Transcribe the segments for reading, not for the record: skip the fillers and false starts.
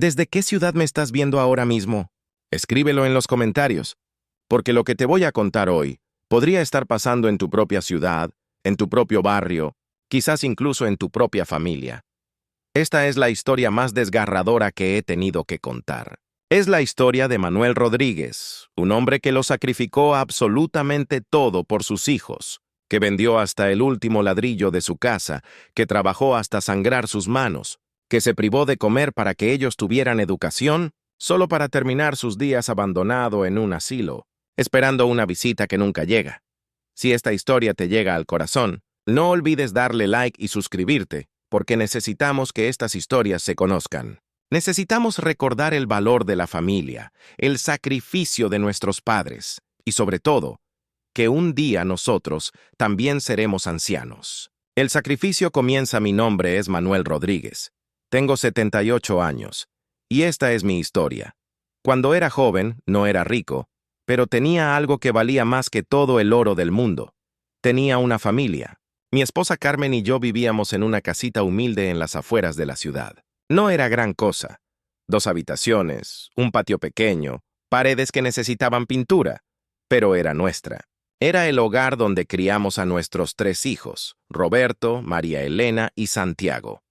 ¿Desde qué ciudad me estás viendo ahora mismo? Escríbelo en los comentarios, porque lo que te voy a contar hoy podría estar pasando en tu propia ciudad, en tu propio barrio, quizás incluso en tu propia familia. Esta es la historia más desgarradora que he tenido que contar. Es la historia de Manuel Rodríguez, un hombre que lo sacrificó absolutamente todo por sus hijos, que vendió hasta el último ladrillo de su casa, que trabajó hasta sangrar sus manos, que se privó de comer para que ellos tuvieran educación, solo para terminar sus días abandonado en un asilo, esperando una visita que nunca llega. Si esta historia te llega al corazón, no olvides darle like y suscribirte, porque necesitamos que estas historias se conozcan. Necesitamos recordar el valor de la familia, el sacrificio de nuestros padres, y sobre todo, que un día nosotros también seremos ancianos. El sacrificio comienza. Mi nombre es Manuel Rodríguez. Tengo 78 años, y esta es mi historia. Cuando era joven, no era rico, pero tenía algo que valía más que todo el oro del mundo. Tenía una familia. Mi esposa Carmen y yo vivíamos en una casita humilde en las afueras de la ciudad. No era gran cosa. 2 habitaciones, un patio pequeño, paredes que necesitaban pintura, pero era nuestra. Era el hogar donde criamos a nuestros 3 hijos, Roberto, María Elena y Santiago.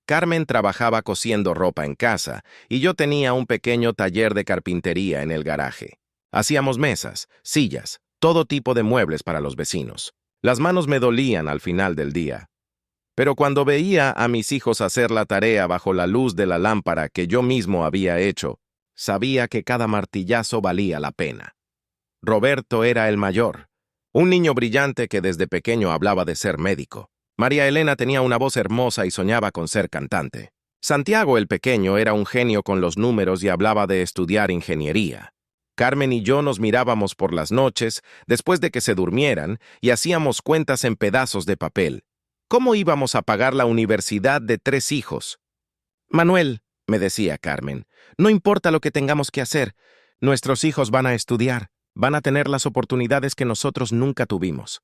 Carmen trabajaba cosiendo ropa en casa y yo tenía un pequeño taller de carpintería en el garaje. Hacíamos mesas, sillas, todo tipo de muebles para los vecinos. Las manos me dolían al final del día. Pero cuando veía a mis hijos hacer la tarea bajo la luz de la lámpara que yo mismo había hecho, sabía que cada martillazo valía la pena. Roberto era el mayor, un niño brillante que desde pequeño hablaba de ser médico. María Elena tenía una voz hermosa y soñaba con ser cantante. Santiago, el pequeño, era un genio con los números y hablaba de estudiar ingeniería. Carmen y yo nos mirábamos por las noches, después de que se durmieran, y hacíamos cuentas en pedazos de papel. ¿Cómo íbamos a pagar la universidad de 3 hijos? Manuel, me decía Carmen, no importa lo que tengamos que hacer, nuestros hijos van a estudiar, van a tener las oportunidades que nosotros nunca tuvimos.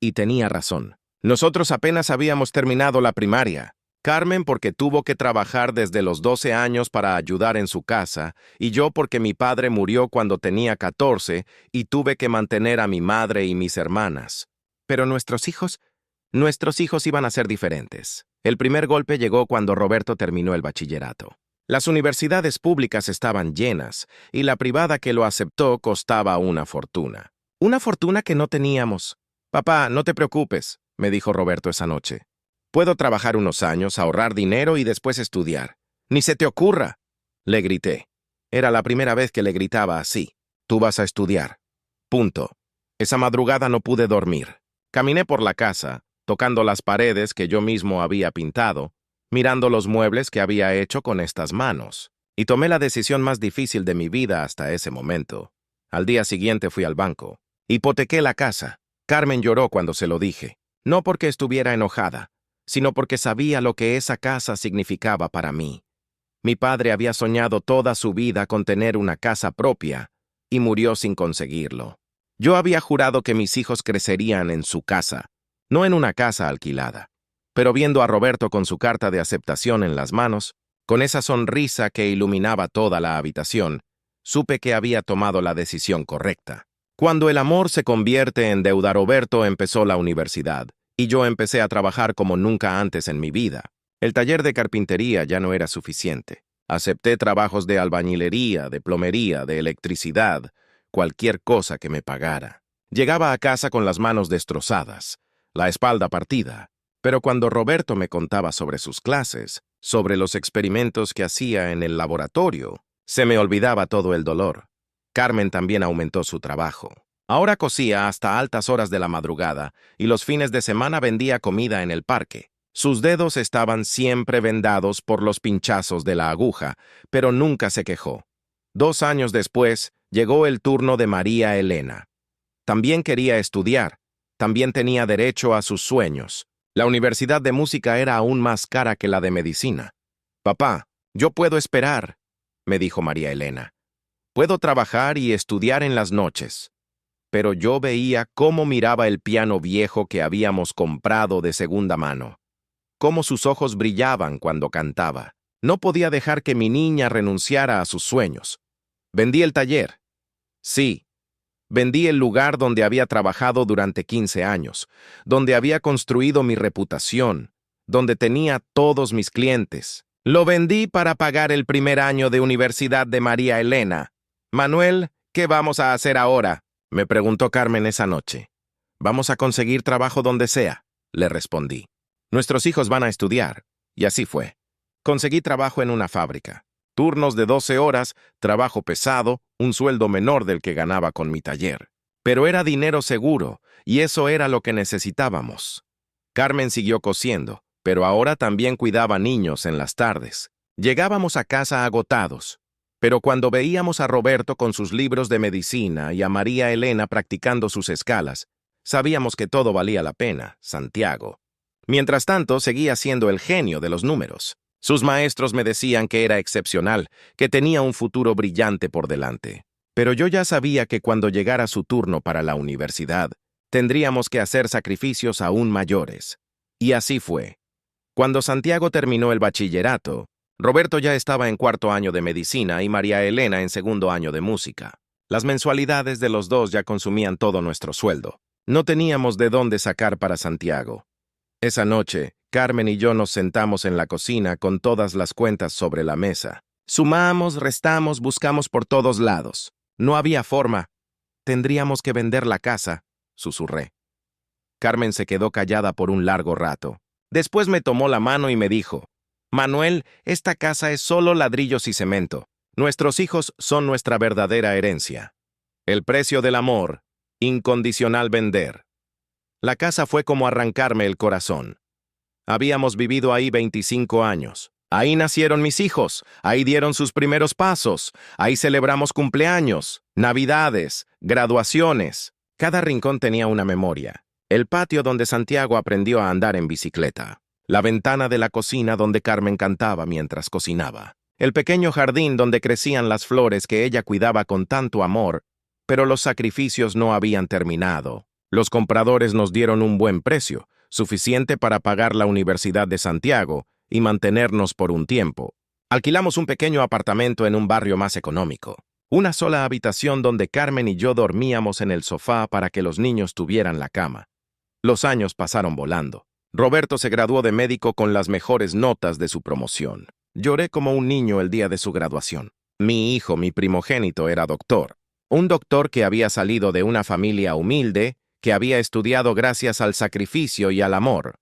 Y tenía razón. Nosotros apenas habíamos terminado la primaria. Carmen porque tuvo que trabajar desde los 12 años para ayudar en su casa, y yo porque mi padre murió cuando tenía 14 y tuve que mantener a mi madre y mis hermanas. Pero nuestros hijos iban a ser diferentes. El primer golpe llegó cuando Roberto terminó el bachillerato. Las universidades públicas estaban llenas, y la privada que lo aceptó costaba una fortuna. Una fortuna que no teníamos. Papá, no te preocupes, me dijo Roberto esa noche. Puedo trabajar unos años, ahorrar dinero y después estudiar. ¡Ni se te ocurra!, le grité. Era la primera vez que le gritaba así. Tú vas a estudiar. Punto. Esa madrugada no pude dormir. Caminé por la casa, tocando las paredes que yo mismo había pintado, mirando los muebles que había hecho con estas manos, y tomé la decisión más difícil de mi vida hasta ese momento. Al día siguiente fui al banco. Hipotequé la casa. Carmen lloró cuando se lo dije. No porque estuviera enojada, sino porque sabía lo que esa casa significaba para mí. Mi padre había soñado toda su vida con tener una casa propia y murió sin conseguirlo. Yo había jurado que mis hijos crecerían en su casa, no en una casa alquilada. Pero viendo a Roberto con su carta de aceptación en las manos, con esa sonrisa que iluminaba toda la habitación, supe que había tomado la decisión correcta. Cuando el amor se convierte en deuda, Roberto empezó la universidad, y yo empecé a trabajar como nunca antes en mi vida. El taller de carpintería ya no era suficiente. Acepté trabajos de albañilería, de plomería, de electricidad, cualquier cosa que me pagara. Llegaba a casa con las manos destrozadas, la espalda partida, pero cuando Roberto me contaba sobre sus clases, sobre los experimentos que hacía en el laboratorio, se me olvidaba todo el dolor. Carmen también aumentó su trabajo. Ahora cosía hasta altas horas de la madrugada y los fines de semana vendía comida en el parque. Sus dedos estaban siempre vendados por los pinchazos de la aguja, pero nunca se quejó. 2 años después, llegó el turno de María Elena. También quería estudiar, también tenía derecho a sus sueños. La universidad de música era aún más cara que la de medicina. Papá, yo puedo esperar, me dijo María Elena. Puedo trabajar y estudiar en las noches. Pero yo veía cómo miraba el piano viejo que habíamos comprado de segunda mano, cómo sus ojos brillaban cuando cantaba. No podía dejar que mi niña renunciara a sus sueños. Vendí el taller. Sí, vendí el lugar donde había trabajado durante 15 años, donde había construido mi reputación, donde tenía todos mis clientes. Lo vendí para pagar el primer año de universidad de María Elena. Manuel, ¿qué vamos a hacer ahora?, me preguntó Carmen esa noche. Vamos a conseguir trabajo donde sea, le respondí. Nuestros hijos van a estudiar. Y así fue. Conseguí trabajo en una fábrica. Turnos de 12 horas, trabajo pesado, un sueldo menor del que ganaba con mi taller. Pero era dinero seguro, y eso era lo que necesitábamos. Carmen siguió cosiendo, pero ahora también cuidaba niños en las tardes. Llegábamos a casa agotados, pero cuando veíamos a Roberto con sus libros de medicina y a María Elena practicando sus escalas, sabíamos que todo valía la pena, Santiago. Mientras tanto, seguía siendo el genio de los números. Sus maestros me decían que era excepcional, que tenía un futuro brillante por delante. Pero yo ya sabía que cuando llegara su turno para la universidad, tendríamos que hacer sacrificios aún mayores. Y así fue. Cuando Santiago terminó el bachillerato, Roberto ya estaba en cuarto año de medicina y María Elena en segundo año de música. Las mensualidades de los dos ya consumían todo nuestro sueldo. No teníamos de dónde sacar para Santiago. Esa noche, Carmen y yo nos sentamos en la cocina con todas las cuentas sobre la mesa. Sumamos, restamos, buscamos por todos lados. No había forma. Tendríamos que vender la casa, susurré. Carmen se quedó callada por un largo rato. Después me tomó la mano y me dijo: Manuel, esta casa es solo ladrillos y cemento. Nuestros hijos son nuestra verdadera herencia. El precio del amor, incondicional vender. La casa fue como arrancarme el corazón. Habíamos vivido ahí 25 años. Ahí nacieron mis hijos, ahí dieron sus primeros pasos, ahí celebramos cumpleaños, navidades, graduaciones. Cada rincón tenía una memoria. El patio donde Santiago aprendió a andar en bicicleta. La ventana de la cocina donde Carmen cantaba mientras cocinaba. El pequeño jardín donde crecían las flores que ella cuidaba con tanto amor, pero los sacrificios no habían terminado. Los compradores nos dieron un buen precio, suficiente para pagar la Universidad de Santiago y mantenernos por un tiempo. Alquilamos un pequeño apartamento en un barrio más económico. Una sola habitación donde Carmen y yo dormíamos en el sofá para que los niños tuvieran la cama. Los años pasaron volando. Roberto se graduó de médico con las mejores notas de su promoción. Lloré como un niño el día de su graduación. Mi hijo, mi primogénito, era doctor. Un doctor que había salido de una familia humilde, que había estudiado gracias al sacrificio y al amor.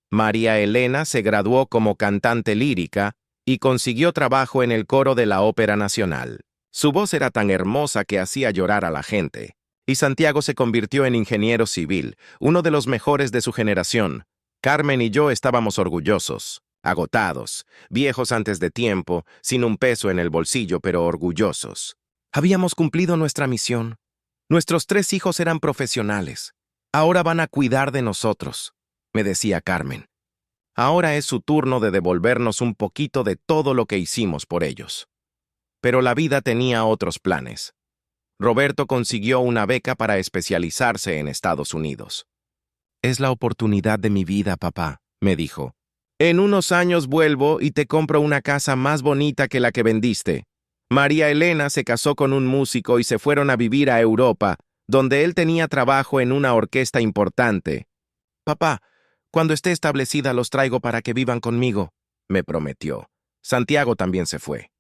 María Elena se graduó como cantante lírica y consiguió trabajo en el coro de la Ópera Nacional. Su voz era tan hermosa que hacía llorar a la gente. Y Santiago se convirtió en ingeniero civil, uno de los mejores de su generación. Carmen y yo estábamos orgullosos, agotados, viejos antes de tiempo, sin un peso en el bolsillo, pero orgullosos. Habíamos cumplido nuestra misión. Nuestros 3 hijos eran profesionales. Ahora van a cuidar de nosotros, me decía Carmen. Ahora es su turno de devolvernos un poquito de todo lo que hicimos por ellos. Pero la vida tenía otros planes. Roberto consiguió una beca para especializarse en Estados Unidos. Es la oportunidad de mi vida, papá, me dijo. En unos años vuelvo y te compro una casa más bonita que la que vendiste. María Elena se casó con un músico y se fueron a vivir a Europa, donde él tenía trabajo en una orquesta importante. Papá, cuando esté establecida los traigo para que vivan conmigo, me prometió. Santiago también se fue.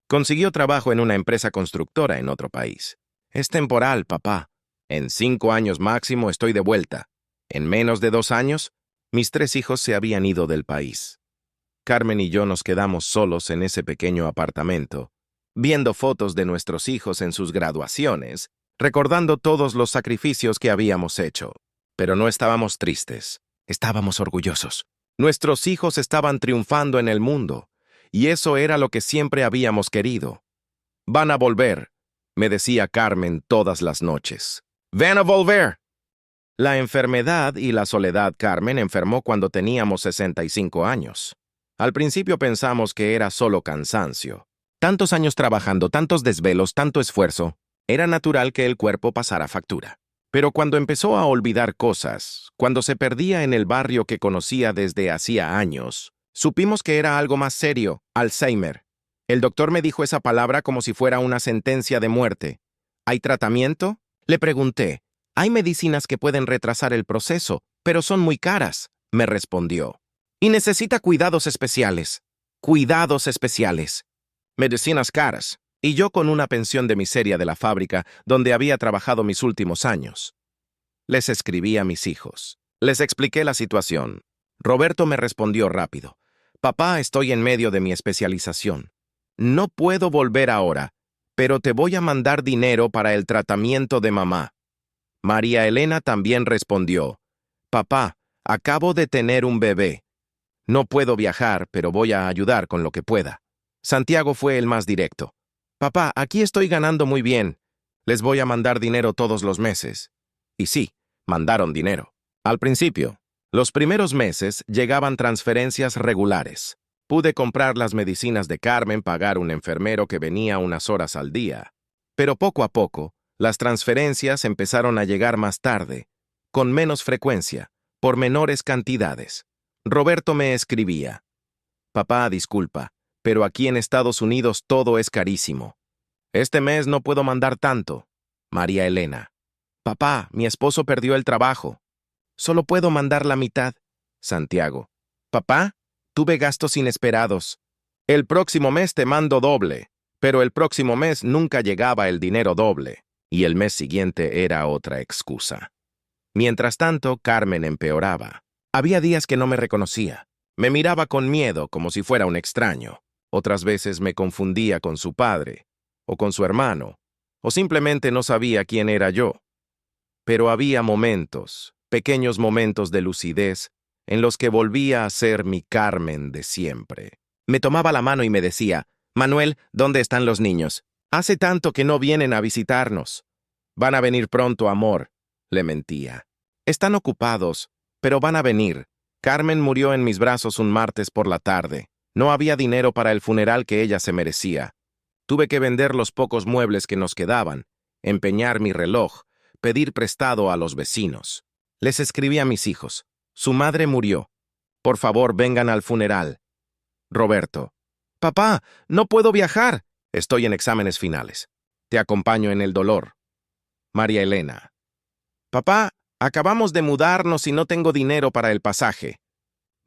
Consiguió trabajo en una empresa constructora en otro país. Es temporal, papá. En 5 años máximo estoy de vuelta. En menos de 2 años, mis 3 hijos se habían ido del país. Carmen y yo nos quedamos solos en ese pequeño apartamento, viendo fotos de nuestros hijos en sus graduaciones, recordando todos los sacrificios que habíamos hecho. Pero no estábamos tristes, estábamos orgullosos. Nuestros hijos estaban triunfando en el mundo. Y eso era lo que siempre habíamos querido. Van a volver, me decía Carmen todas las noches. ¡Van a volver! La enfermedad y la soledad. Carmen enfermó cuando teníamos 65 años. Al principio pensamos que era solo cansancio. Tantos años trabajando, tantos desvelos, tanto esfuerzo. Era natural que el cuerpo pasara factura. Pero cuando empezó a olvidar cosas, cuando se perdía en el barrio que conocía desde hacía años, Supimos que era algo más serio, Alzheimer. El doctor me dijo esa palabra como si fuera una sentencia de muerte. ¿Hay tratamiento? Le pregunté. Hay medicinas que pueden retrasar el proceso, pero son muy caras, me respondió. Y necesita cuidados especiales. Cuidados especiales. Medicinas caras. Y yo con una pensión de miseria de la fábrica donde había trabajado mis últimos años. Les escribí a mis hijos. Les expliqué la situación. Roberto me respondió rápido. Papá, estoy en medio de mi especialización. No puedo volver ahora, pero te voy a mandar dinero para el tratamiento de mamá. María Elena también respondió. Papá, acabo de tener un bebé. No puedo viajar, pero voy a ayudar con lo que pueda. Santiago fue el más directo. Papá, aquí estoy ganando muy bien. Les voy a mandar dinero todos los meses. Y sí, mandaron dinero. Al principio, los primeros meses llegaban transferencias regulares. Pude comprar las medicinas de Carmen, pagar un enfermero que venía unas horas al día. Pero poco a poco, las transferencias empezaron a llegar más tarde, con menos frecuencia, por menores cantidades. Roberto me escribía. Papá, disculpa, pero aquí en Estados Unidos todo es carísimo. Este mes no puedo mandar tanto. María Elena. Papá, mi esposo perdió el trabajo. Solo puedo mandar la mitad. Santiago. Papá, tuve gastos inesperados. El próximo mes te mando doble, pero el próximo mes nunca llegaba el dinero doble, y el mes siguiente era otra excusa. Mientras tanto, Carmen empeoraba. Había días que no me reconocía. Me miraba con miedo como si fuera un extraño. Otras veces me confundía con su padre, o con su hermano, o simplemente no sabía quién era yo. Pero había momentos, pequeños momentos de lucidez, en los que volvía a ser mi Carmen de siempre. Me tomaba la mano y me decía, Manuel, ¿dónde están los niños? Hace tanto que no vienen a visitarnos. Van a venir pronto, amor, le mentía. Están ocupados, pero van a venir. Carmen murió en mis brazos un martes por la tarde. No había dinero para el funeral que ella se merecía. Tuve que vender los pocos muebles que nos quedaban, empeñar mi reloj, pedir prestado a los vecinos. Les escribí a mis hijos. Su madre murió. Por favor, vengan al funeral. Roberto. Papá, no puedo viajar. Estoy en exámenes finales. Te acompaño en el dolor. María Elena. Papá, acabamos de mudarnos y no tengo dinero para el pasaje.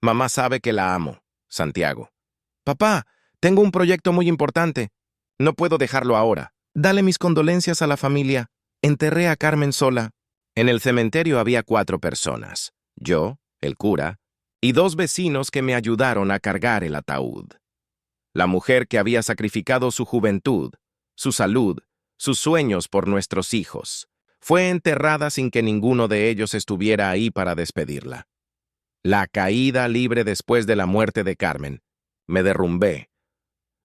Mamá sabe que la amo. Santiago. Papá, tengo un proyecto muy importante. No puedo dejarlo ahora. Dale mis condolencias a la familia. Enterré a Carmen sola. En el cementerio había 4 personas. Yo, el cura, y 2 vecinos que me ayudaron a cargar el ataúd. La mujer que había sacrificado su juventud, su salud, sus sueños por nuestros hijos, fue enterrada sin que ninguno de ellos estuviera ahí para despedirla. La caída libre después de la muerte de Carmen. Me derrumbé.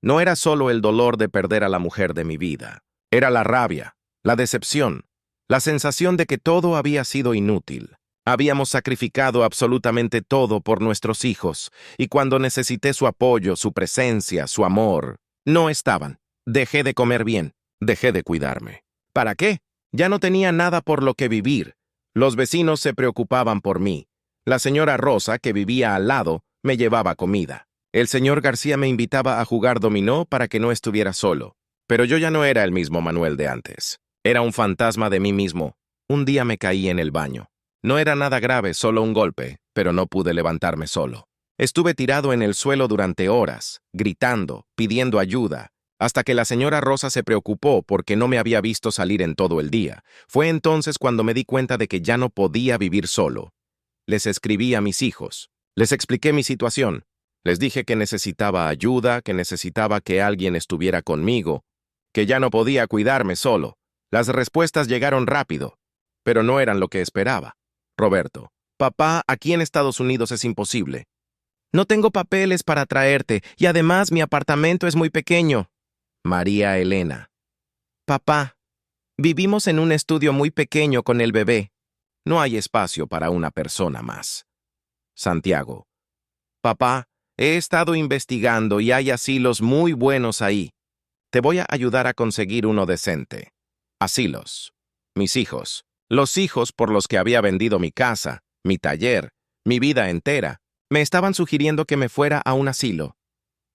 No era solo el dolor de perder a la mujer de mi vida. Era la rabia, la decepción, la sensación de que todo había sido inútil. Habíamos sacrificado absolutamente todo por nuestros hijos, y cuando necesité su apoyo, su presencia, su amor, no estaban. Dejé de comer bien, dejé de cuidarme. ¿Para qué? Ya no tenía nada por lo que vivir. Los vecinos se preocupaban por mí. La señora Rosa, que vivía al lado, me llevaba comida. El señor García me invitaba a jugar dominó para que no estuviera solo. Pero yo ya no era el mismo Manuel de antes. Era un fantasma de mí mismo. Un día me caí en el baño. No era nada grave, solo un golpe, pero no pude levantarme solo. Estuve tirado en el suelo durante horas, gritando, pidiendo ayuda, hasta que la señora Rosa se preocupó porque no me había visto salir en todo el día. Fue entonces cuando me di cuenta de que ya no podía vivir solo. Les escribí a mis hijos. Les expliqué mi situación. Les dije que necesitaba ayuda, que necesitaba que alguien estuviera conmigo, que ya no podía cuidarme solo. Las respuestas llegaron rápido, pero no eran lo que esperaba. Roberto. Papá, aquí en Estados Unidos es imposible. No tengo papeles para traerte, y además mi apartamento es muy pequeño. María Elena. Papá, vivimos en un estudio muy pequeño con el bebé. No hay espacio para una persona más. Santiago. Papá, he estado investigando y hay asilos muy buenos ahí. Te voy a ayudar a conseguir uno decente. Asilos. Mis hijos. Los hijos por los que había vendido mi casa, mi taller, mi vida entera. Me estaban sugiriendo que me fuera a un asilo.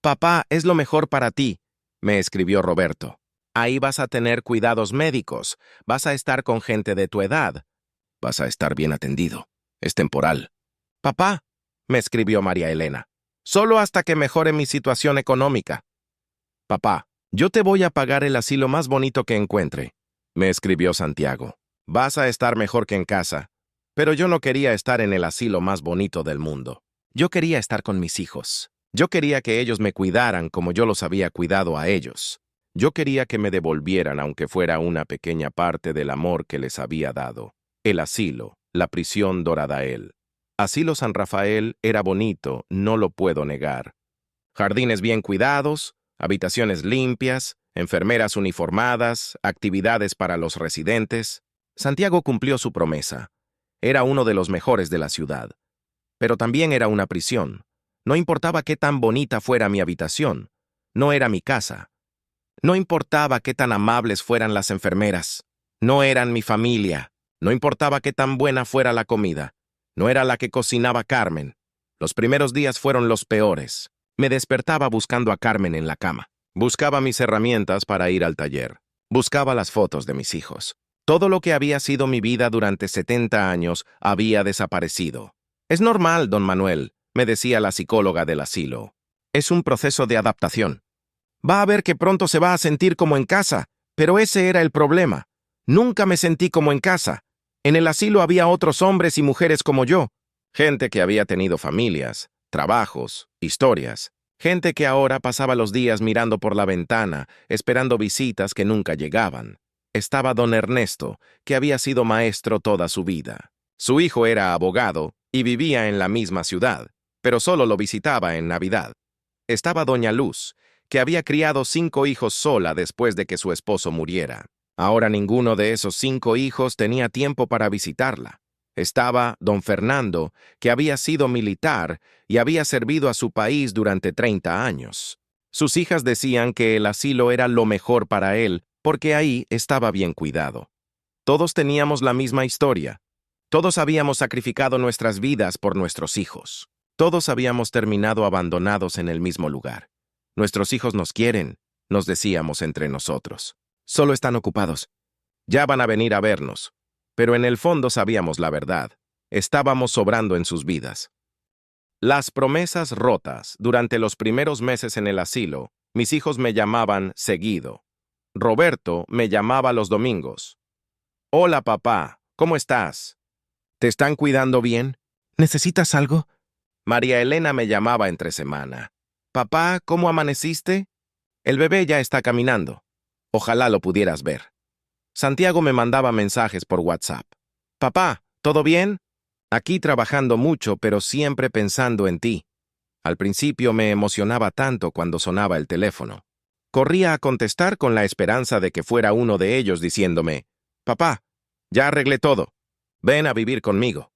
Papá, es lo mejor para ti, me escribió Roberto. Ahí vas a tener cuidados médicos, vas a estar con gente de tu edad. Vas a estar bien atendido. Es temporal. Papá, me escribió María Elena, solo hasta que mejore mi situación económica. Papá, yo te voy a pagar el asilo más bonito que encuentre, me escribió Santiago. Vas a estar mejor que en casa. Pero yo no quería estar en el asilo más bonito del mundo. Yo quería estar con mis hijos. Yo quería que ellos me cuidaran como yo los había cuidado a ellos. Yo quería que me devolvieran, aunque fuera una pequeña parte del amor que les había dado. El asilo, la prisión Doradael. Asilo San Rafael era bonito, no lo puedo negar. Jardines bien cuidados, habitaciones limpias, enfermeras uniformadas, actividades para los residentes. Santiago cumplió su promesa. Era uno de los mejores de la ciudad. Pero también era una prisión. No importaba qué tan bonita fuera mi habitación. No era mi casa. No importaba qué tan amables fueran las enfermeras. No eran mi familia. No importaba qué tan buena fuera la comida. No era la que cocinaba Carmen. Los primeros días fueron los peores. Me despertaba buscando a Carmen en la cama. Buscaba mis herramientas para ir al taller. Buscaba las fotos de mis hijos. Todo lo que había sido mi vida durante 70 años había desaparecido. Es normal, don Manuel, me decía la psicóloga del asilo. Es un proceso de adaptación. Va a ver que pronto se va a sentir como en casa, pero ese era el problema. Nunca me sentí como en casa. En el asilo había otros hombres y mujeres como yo. Gente que había tenido familias, trabajos, historias. Gente que ahora pasaba los días mirando por la ventana, esperando visitas que nunca llegaban. Estaba don Ernesto, que había sido maestro toda su vida. Su hijo era abogado y vivía en la misma ciudad, pero solo lo visitaba en Navidad. Estaba doña Luz, que había criado 5 hijos sola después de que su esposo muriera. Ahora ninguno de esos 5 hijos tenía tiempo para visitarla. Estaba don Fernando, que había sido militar y había servido a su país durante 30 años. Sus hijas decían que el asilo era lo mejor para él, porque ahí estaba bien cuidado. Todos teníamos la misma historia. Todos habíamos sacrificado nuestras vidas por nuestros hijos. Todos habíamos terminado abandonados en el mismo lugar. Nuestros hijos nos quieren, nos decíamos entre nosotros. Solo están ocupados. Ya van a venir a vernos. Pero en el fondo sabíamos la verdad. Estábamos sobrando en sus vidas. Las promesas rotas. Durante los primeros meses en el asilo, mis hijos me llamaban seguido. Roberto me llamaba los domingos. Hola, papá, ¿cómo estás? ¿Te están cuidando bien? ¿Necesitas algo? María Elena me llamaba entre semana. Papá, ¿cómo amaneciste? El bebé ya está caminando. Ojalá lo pudieras ver. Santiago me mandaba mensajes por WhatsApp. Papá, ¿todo bien? Aquí trabajando mucho, pero siempre pensando en ti. Al principio me emocionaba tanto cuando sonaba el teléfono. Corría a contestar con la esperanza de que fuera uno de ellos diciéndome, papá, ya arreglé todo, ven a vivir conmigo.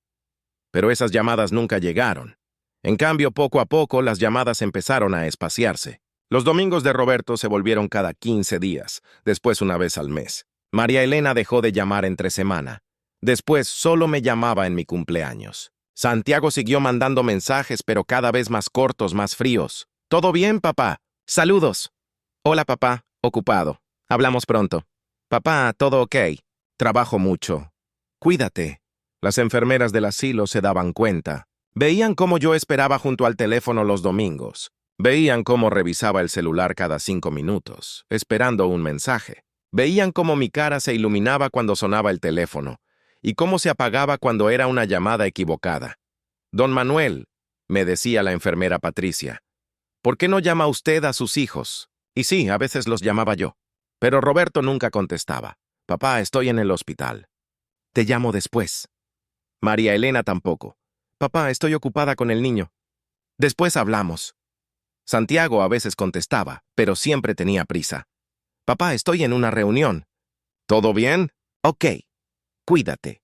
Pero esas llamadas nunca llegaron. En cambio, poco a poco, las llamadas empezaron a espaciarse. Los domingos de Roberto se volvieron cada 15 días, después una vez al mes. María Elena dejó de llamar entre semana. Después solo me llamaba en mi cumpleaños. Santiago siguió mandando mensajes, pero cada vez más cortos, más fríos. ¿Todo bien, papá? Saludos. Hola, papá. Ocupado. Hablamos pronto. Papá, ¿todo ok? Trabajo mucho. Cuídate. Las enfermeras del asilo se daban cuenta. Veían cómo yo esperaba junto al teléfono los domingos. Veían cómo revisaba el celular cada 5 minutos, esperando un mensaje. Veían cómo mi cara se iluminaba cuando sonaba el teléfono y cómo se apagaba cuando era una llamada equivocada. Don Manuel, me decía la enfermera Patricia, ¿por qué no llama usted a sus hijos? Y sí, a veces los llamaba yo. Pero Roberto nunca contestaba. Papá, estoy en el hospital. Te llamo después. María Elena tampoco. Papá, estoy ocupada con el niño. Después hablamos. Santiago a veces contestaba, pero siempre tenía prisa. Papá, estoy en una reunión. ¿Todo bien? Ok. Cuídate.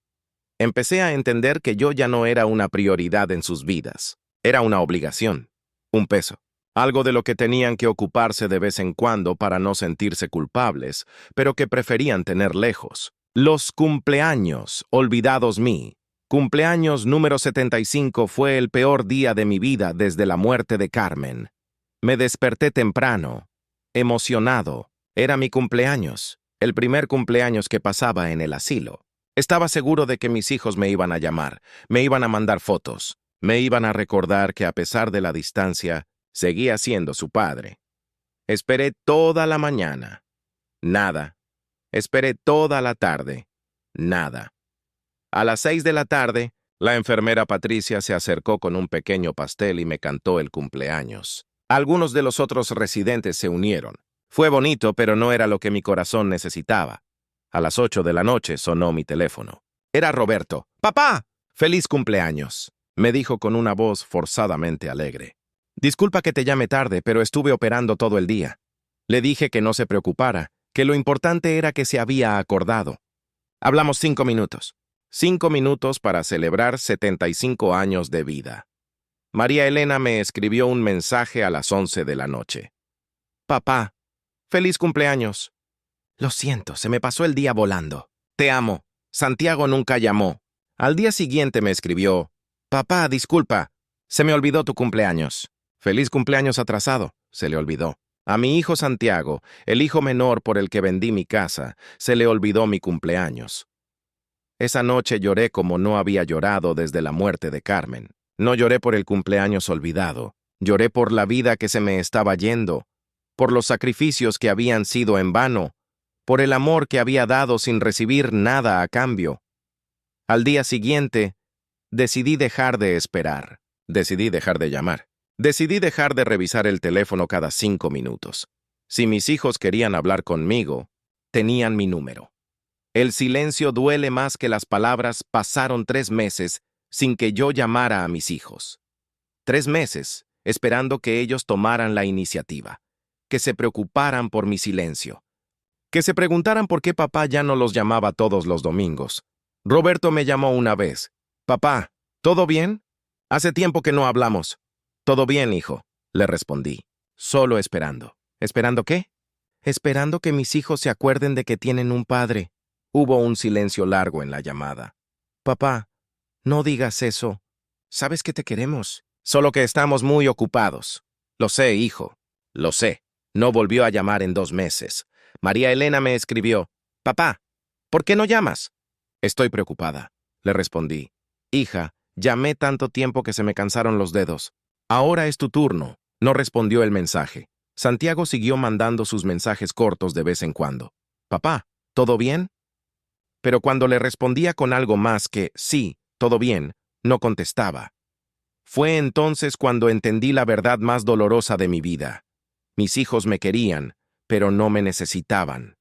Empecé a entender que yo ya no era una prioridad en sus vidas. Era una obligación, un peso. Algo de lo que tenían que ocuparse de vez en cuando para no sentirse culpables, pero que preferían tener lejos. Los cumpleaños, olvidados mí. Cumpleaños número 75 fue el peor día de mi vida desde la muerte de Carmen. Me desperté temprano, emocionado. Era mi cumpleaños, el primer cumpleaños que pasaba en el asilo. Estaba seguro de que mis hijos me iban a llamar, me iban a mandar fotos, me iban a recordar que a pesar de la distancia, seguía siendo su padre. Esperé toda la mañana. Nada. Esperé toda la tarde. Nada. A las 6 de la tarde, la enfermera Patricia se acercó con un pequeño pastel y me cantó el cumpleaños. Algunos de los otros residentes se unieron. Fue bonito, pero no era lo que mi corazón necesitaba. A las 8 de la noche sonó mi teléfono. Era Roberto. ¡Papá! ¡Feliz cumpleaños!, me dijo con una voz forzadamente alegre. Disculpa que te llame tarde, pero estuve operando todo el día. Le dije que no se preocupara, que lo importante era que se había acordado. Hablamos 5 minutos. 5 minutos para celebrar 75 años de vida. María Elena me escribió un mensaje a las 11 de la noche. Papá, feliz cumpleaños. Lo siento, se me pasó el día volando. Te amo. Santiago nunca llamó. Al día siguiente me escribió, papá, disculpa, se me olvidó tu cumpleaños. Feliz cumpleaños atrasado, se le olvidó. A mi hijo Santiago, el hijo menor por el que vendí mi casa, se le olvidó mi cumpleaños. Esa noche lloré como no había llorado desde la muerte de Carmen. No lloré por el cumpleaños olvidado, lloré por la vida que se me estaba yendo, por los sacrificios que habían sido en vano, por el amor que había dado sin recibir nada a cambio. Al día siguiente, decidí dejar de esperar, decidí dejar de llamar, decidí dejar de revisar el teléfono cada 5 minutos. Si mis hijos querían hablar conmigo, tenían mi número. El silencio duele más que las palabras. Pasaron 3 meses sin que yo llamara a mis hijos. 3 meses esperando que ellos tomaran la iniciativa, que se preocuparan por mi silencio, que se preguntaran por qué papá ya no los llamaba todos los domingos. Roberto me llamó una vez. Papá, ¿todo bien? Hace tiempo que no hablamos. Todo bien, hijo, le respondí, solo esperando. ¿Esperando qué? Esperando que mis hijos se acuerden de que tienen un padre. Hubo un silencio largo en la llamada. Papá, no digas eso. Sabes que te queremos. Solo que estamos muy ocupados. Lo sé, hijo. Lo sé. No volvió a llamar en 2 meses. María Elena me escribió. Papá, ¿por qué no llamas? Estoy preocupada, le respondí. Hija, llamé tanto tiempo que se me cansaron los dedos. Ahora es tu turno. No respondió el mensaje. Santiago siguió mandando sus mensajes cortos de vez en cuando. Papá, ¿todo bien? Pero cuando le respondía con algo más que sí, todo bien, no contestaba. Fue entonces cuando entendí la verdad más dolorosa de mi vida. Mis hijos me querían, pero no me necesitaban.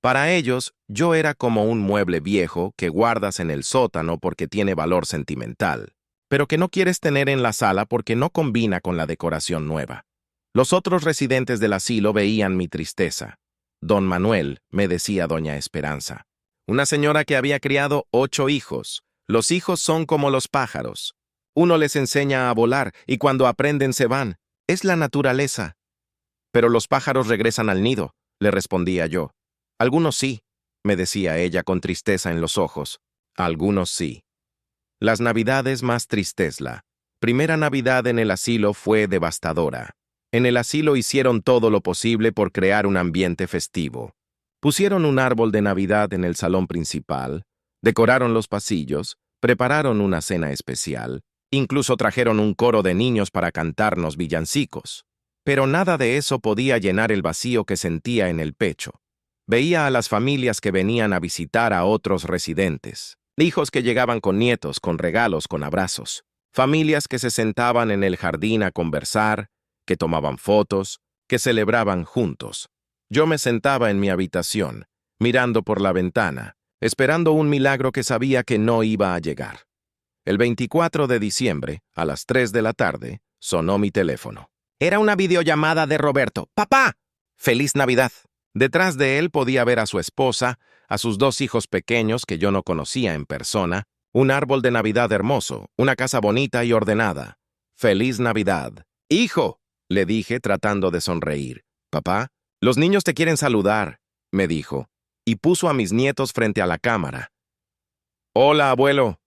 Para ellos, yo era como un mueble viejo que guardas en el sótano porque tiene valor sentimental, pero que no quieres tener en la sala porque no combina con la decoración nueva. Los otros residentes del asilo veían mi tristeza. Don Manuel, me decía doña Esperanza. Una señora que había criado 8 hijos. Los hijos son como los pájaros. Uno les enseña a volar y cuando aprenden se van. Es la naturaleza. Pero los pájaros regresan al nido, le respondía yo. Algunos sí, me decía ella con tristeza en los ojos. Algunos sí. Las navidades más tristes. La primera Navidad en el asilo fue devastadora. En el asilo hicieron todo lo posible por crear un ambiente festivo. Pusieron un árbol de Navidad en el salón principal, decoraron los pasillos, prepararon una cena especial, incluso trajeron un coro de niños para cantarnos villancicos. Pero nada de eso podía llenar el vacío que sentía en el pecho. Veía a las familias que venían a visitar a otros residentes, hijos que llegaban con nietos, con regalos, con abrazos, familias que se sentaban en el jardín a conversar, que tomaban fotos, que celebraban juntos. Yo me sentaba en mi habitación, mirando por la ventana, esperando un milagro que sabía que no iba a llegar. El 24 de diciembre, a las 3 de la tarde, sonó mi teléfono. Era una videollamada de Roberto. ¡Papá! ¡Feliz Navidad! Detrás de él podía ver a su esposa, a sus 2 hijos pequeños que yo no conocía en persona, un árbol de Navidad hermoso, una casa bonita y ordenada. ¡Feliz Navidad! ¡Hijo!, le dije tratando de sonreír. Papá, los niños te quieren saludar, me dijo, y puso a mis nietos frente a la cámara. Hola, abuelo.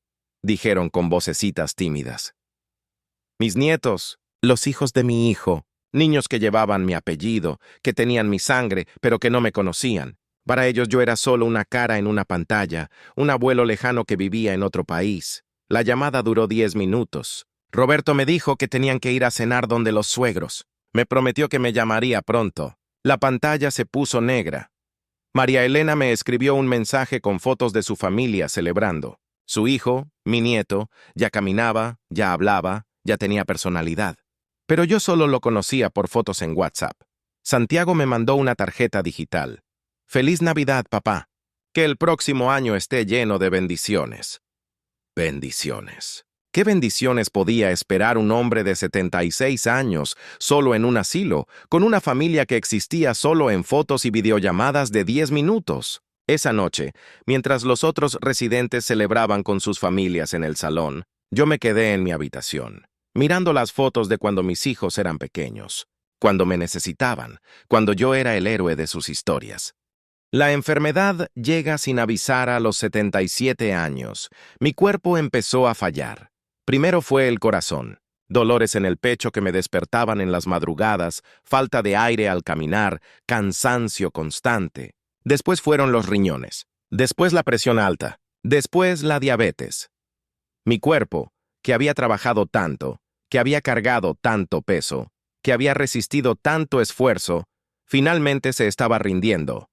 dijeron con vocecitas tímidas. Mis nietos, los hijos de mi hijo, niños que llevaban mi apellido, que tenían mi sangre, pero que no me conocían. Para ellos yo era solo una cara en una pantalla, un abuelo lejano que vivía en otro país. La llamada duró 10 minutos. Roberto me dijo que tenían que ir a cenar donde los suegros. Me prometió que me llamaría pronto. La pantalla se puso negra. María Elena me escribió un mensaje con fotos de su familia celebrando. Su hijo, mi nieto, ya caminaba, ya hablaba, ya tenía personalidad. Pero yo solo lo conocía por fotos en WhatsApp. Santiago me mandó una tarjeta digital. Feliz Navidad, papá. Que el próximo año esté lleno de bendiciones. Bendiciones. ¿Qué bendiciones podía esperar un hombre de 76 años, solo en un asilo, con una familia que existía solo en fotos y videollamadas de 10 minutos? Esa noche, mientras los otros residentes celebraban con sus familias en el salón, yo me quedé en mi habitación, mirando las fotos de cuando mis hijos eran pequeños, cuando me necesitaban, cuando yo era el héroe de sus historias. La enfermedad llega sin avisar a los 77 años. Mi cuerpo empezó a fallar. Primero fue el corazón, dolores en el pecho que me despertaban en las madrugadas, falta de aire al caminar, cansancio constante. Después fueron los riñones, después la presión alta, después la diabetes. Mi cuerpo, que había trabajado tanto, que había cargado tanto peso, que había resistido tanto esfuerzo, finalmente se estaba rindiendo.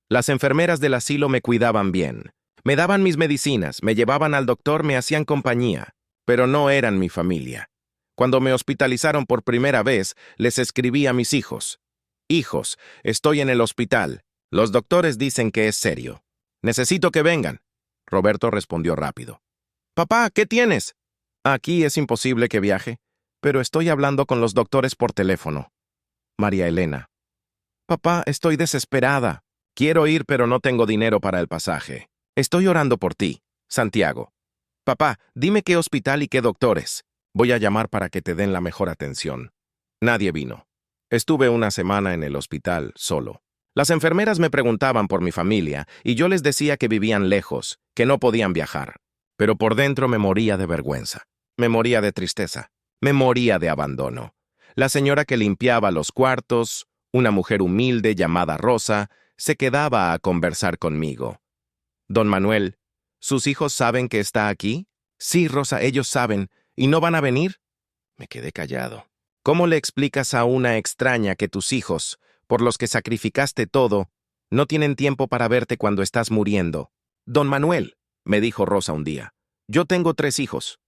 Las enfermeras del asilo me cuidaban bien. Me daban mis medicinas, me llevaban al doctor, me hacían compañía, pero no eran mi familia. Cuando me hospitalizaron por primera vez, les escribí a mis hijos. Hijos, estoy en el hospital. Los doctores dicen que es serio. Necesito que vengan. Roberto respondió rápido. Papá, ¿qué tienes? Aquí es imposible que viaje, pero estoy hablando con los doctores por teléfono. María Elena. Papá, estoy desesperada. Quiero ir, pero no tengo dinero para el pasaje. Estoy orando por ti. Santiago. Papá, dime qué hospital y qué doctores. Voy a llamar para que te den la mejor atención. Nadie vino. Estuve una semana en el hospital, solo. Las enfermeras me preguntaban por mi familia y yo les decía que vivían lejos, que no podían viajar. Pero por dentro me moría de vergüenza. Me moría de tristeza. Me moría de abandono. La señora que limpiaba los cuartos, una mujer humilde llamada Rosa, se quedaba a conversar conmigo. Don Manuel, ¿sus hijos saben que está aquí? Sí, Rosa, ellos saben. ¿Y no van a venir? Me quedé callado. ¿Cómo le explicas a una extraña que tus hijos, por los que sacrificaste todo, no tienen tiempo para verte cuando estás muriendo? Don Manuel, me dijo Rosa un día, yo tengo 3 hijos.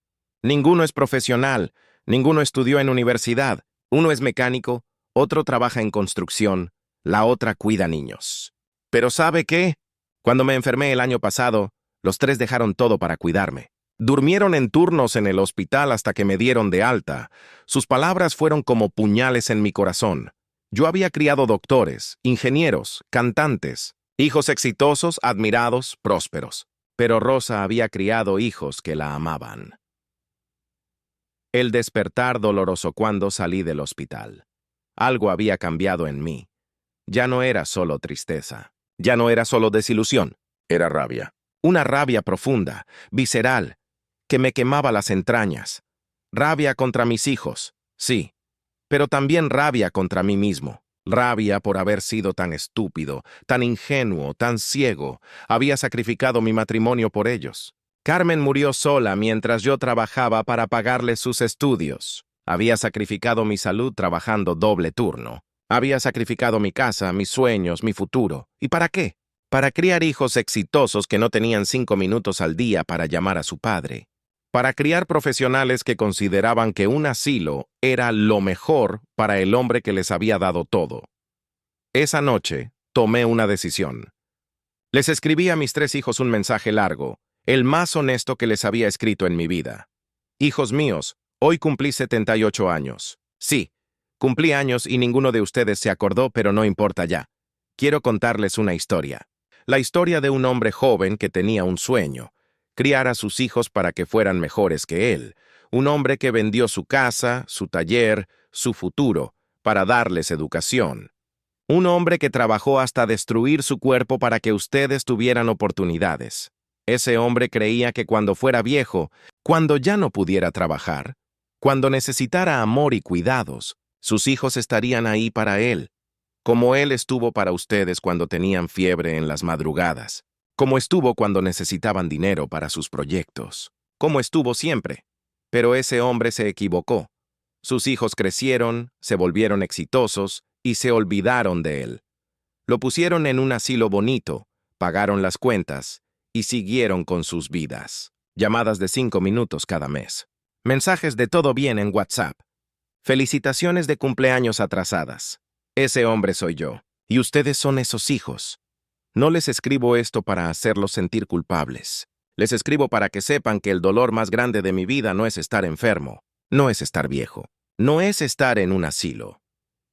Ninguno es profesional, ninguno estudió en universidad. Uno es mecánico, otro trabaja en construcción, la otra cuida niños. Pero ¿sabe qué? Cuando me enfermé el año pasado, los 3 dejaron todo para cuidarme. Durmieron en turnos en el hospital hasta que me dieron de alta. Sus palabras fueron como puñales en mi corazón. Yo había criado doctores, ingenieros, cantantes, hijos exitosos, admirados, prósperos. Pero Rosa había criado hijos que la amaban. El despertar doloroso cuando salí del hospital. Algo había cambiado en mí. Ya no era solo tristeza. Ya no era solo desilusión. Era rabia. Una rabia profunda, visceral, que me quemaba las entrañas. Rabia contra mis hijos, sí, pero también rabia contra mí mismo. Rabia por haber sido tan estúpido, tan ingenuo, tan ciego. Había sacrificado mi matrimonio por ellos. Carmen murió sola mientras yo trabajaba para pagarle sus estudios. Había sacrificado mi salud trabajando doble turno. Había sacrificado mi casa, mis sueños, mi futuro. ¿Y para qué? Para criar hijos exitosos que no tenían 5 minutos al día para llamar a su padre. Para criar profesionales que consideraban que un asilo era lo mejor para el hombre que les había dado todo. Esa noche, tomé una decisión. Les escribí a mis 3 hijos un mensaje largo, el más honesto que les había escrito en mi vida. Hijos míos, hoy cumplí 78 años. Sí, cumplí años y ninguno de ustedes se acordó, pero no importa ya. Quiero contarles una historia. La historia de un hombre joven que tenía un sueño. Criar a sus hijos para que fueran mejores que él. Un hombre que vendió su casa, su taller, su futuro, para darles educación. Un hombre que trabajó hasta destruir su cuerpo para que ustedes tuvieran oportunidades. Ese hombre creía que cuando fuera viejo, cuando ya no pudiera trabajar, cuando necesitara amor y cuidados, sus hijos estarían ahí para él, como él estuvo para ustedes cuando tenían fiebre en las madrugadas, como estuvo cuando necesitaban dinero para sus proyectos, como estuvo siempre. Pero ese hombre se equivocó. Sus hijos crecieron, se volvieron exitosos y se olvidaron de él. Lo pusieron en un asilo bonito, pagaron las cuentas y siguieron con sus vidas. Llamadas de 5 minutos cada mes. Mensajes de todo bien en WhatsApp. Felicitaciones de cumpleaños atrasadas. Ese hombre soy yo, y ustedes son esos hijos. No les escribo esto para hacerlos sentir culpables. Les escribo para que sepan que el dolor más grande de mi vida no es estar enfermo, no es estar viejo, no es estar en un asilo.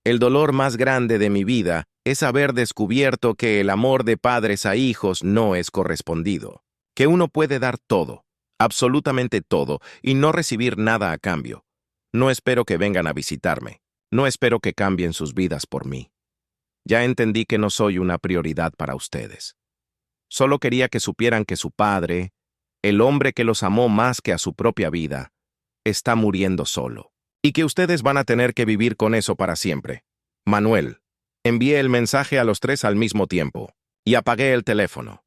El dolor más grande de mi vida es haber descubierto que el amor de padres a hijos no es correspondido, que uno puede dar todo, absolutamente todo, y no recibir nada a cambio. No espero que vengan a visitarme. No espero que cambien sus vidas por mí. Ya entendí que no soy una prioridad para ustedes. Solo quería que supieran que su padre, el hombre que los amó más que a su propia vida, está muriendo solo. Y que ustedes van a tener que vivir con eso para siempre. Manuel. Envié el mensaje a los 3 al mismo tiempo y apagué el teléfono.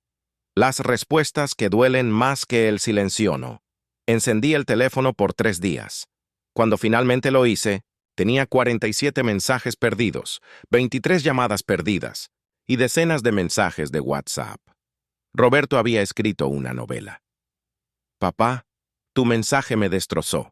Las respuestas que duelen más que el silencio. Encendí el teléfono por 3 días. Cuando finalmente lo hice, tenía 47 mensajes perdidos, 23 llamadas perdidas y decenas de mensajes de WhatsApp. Roberto había escrito una novela. Papá, tu mensaje me destrozó.